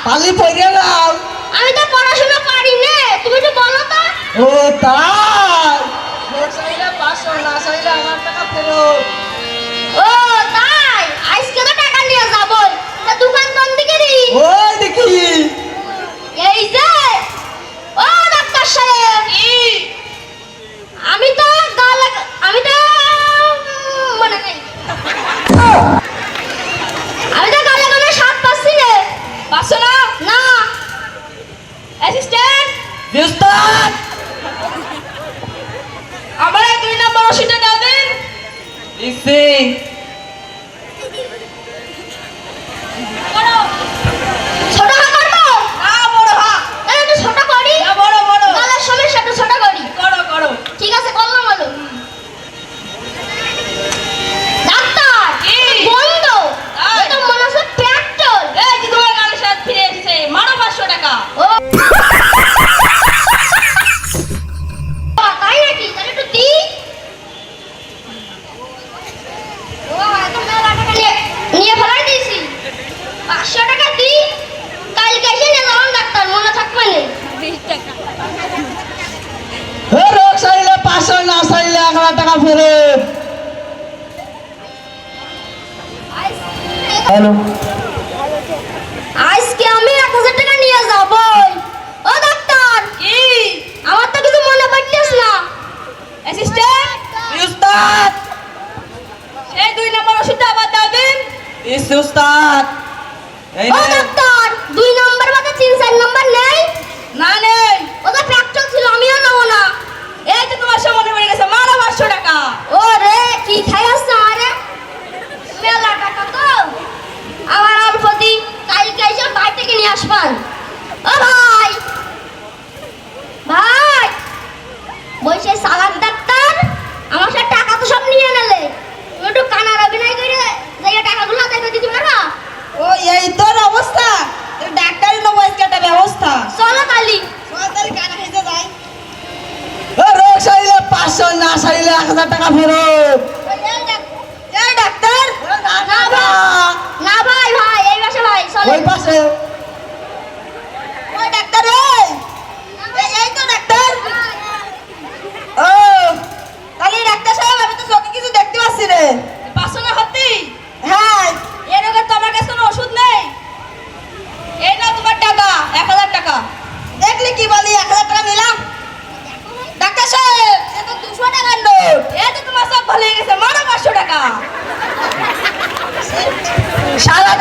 পালি পড়ে নাও। আমি তো পড়াশোনা পারি না, তুমি একটু বলো তো। ও তাই, ভোট চাইলে 500, না চাইলে আমার টাকা ফেরত। ও তাই, আজকে তো টাকা নিয়ে যাব। তা দোকান কোন দিকে রে? ওই দেখি। এই যে, ও ডাক্তার সাহেব, আমি তো মনে নেই। আমি তো গালে গালে স্বাদ পাচ্ছি না। পাচ্ছ না? না। অ্যাসিস্ট্যান্ট, উস্তাদ, আমার 2 নম্বর ওষুধটা দাও দিন। দিছি। করো। ছোট হা করবো? না, বড় হা। তাহলে একটু ছোট করি। না, বড় বড়। গালের সমস্যা একটু ছোট করি। করো করো। ঠিক আছে, করলাম বলো। ডাক্তার, কি বন্ধ? এটা মনে হচ্ছে পেট্রোল। এই যে তোমার গালের স্বাদ ফিরে এসেছে, মারো 500 টাকা। ও তাই নাকি? তাহলে একটু দি। ও এত মেলা টাকা নিয়ে ফেলাই দিয়েছি। 500 টাকা দি, কালকে এসে নিয়ে যাবেন ডাক্তার, মনে থাকবে না। 20 টাকা। ও রোগ চাইলে 500, না চাইলে 1000 টাকা ফেরত। হ্যালো, আজকে আমি 1000 টাকা নিয়ে যাব। ও ডাক্তার, কি? আমার তো কিছু মনে পড়তেছ না। অ্যাসিস্ট্যান্ট, উস্তাদ, সেই 2 নম্বর ওষুধটা আবার দাও দিন। দিছি উস্তাদ। এই ও নে। ডাক্তার, 2 নম্বর বাদে 3-4 নম্বর নেই? না নেই। ওটা ফ্র্যাকচার ছিল, আমিও নেব না। এই তো তোমার সব মনে পড়ে গেছে, মারো 500 টাকা। ও রে, কি খাই আসছে আমারে? মেলা টাকা তো। আমার অল্প দি, কালকে এসে বাইরে থেকে নিয়ে আসবেন। ও ভাই, ভাই, বলছে সালাক ডাক্তার, আমার সাথে টাকা তো সব নিয়ে নিলে, তুমি একটু কানার অভিনয় করে যে টাকাগুলো আদায় করে দিতে পারবা? ও এই তোর অবস্থা, তোর ডাক্তারি নেবো আজকে একটা ব্যবস্থা। চলো তালি। সরকারি কানা খাইতে যাই। ও রোগ চাইলে 500, না চাইলে 1000 টাকা ফেরত। এই ডাক্তার, না না ভাই, না ভাই, ভাই এই পাশে ভাই, চলো। ওই পাশে। ওই ডাক্তার, এই তো ডাক্তার। ও তাহলে ডাক্তার সাহেব, আমি তো চোখে কিছু দেখতে পাচ্ছি রে। পাঁচশো না সত্যি? হ্যাঁ, এই রোগের তো আমার কাছে কোনো ওষুধ নেই। এই নাও তোমার টাকা, 1000 টাকা। দেখলি কি বলি, 1000 টাকা নিলাম। ডাক্তার সাহেব, এ তো 200 টাকার নোট। এই তো তোমার সব ভালো হয়ে গেছে, মারো 500 টাকা। সারা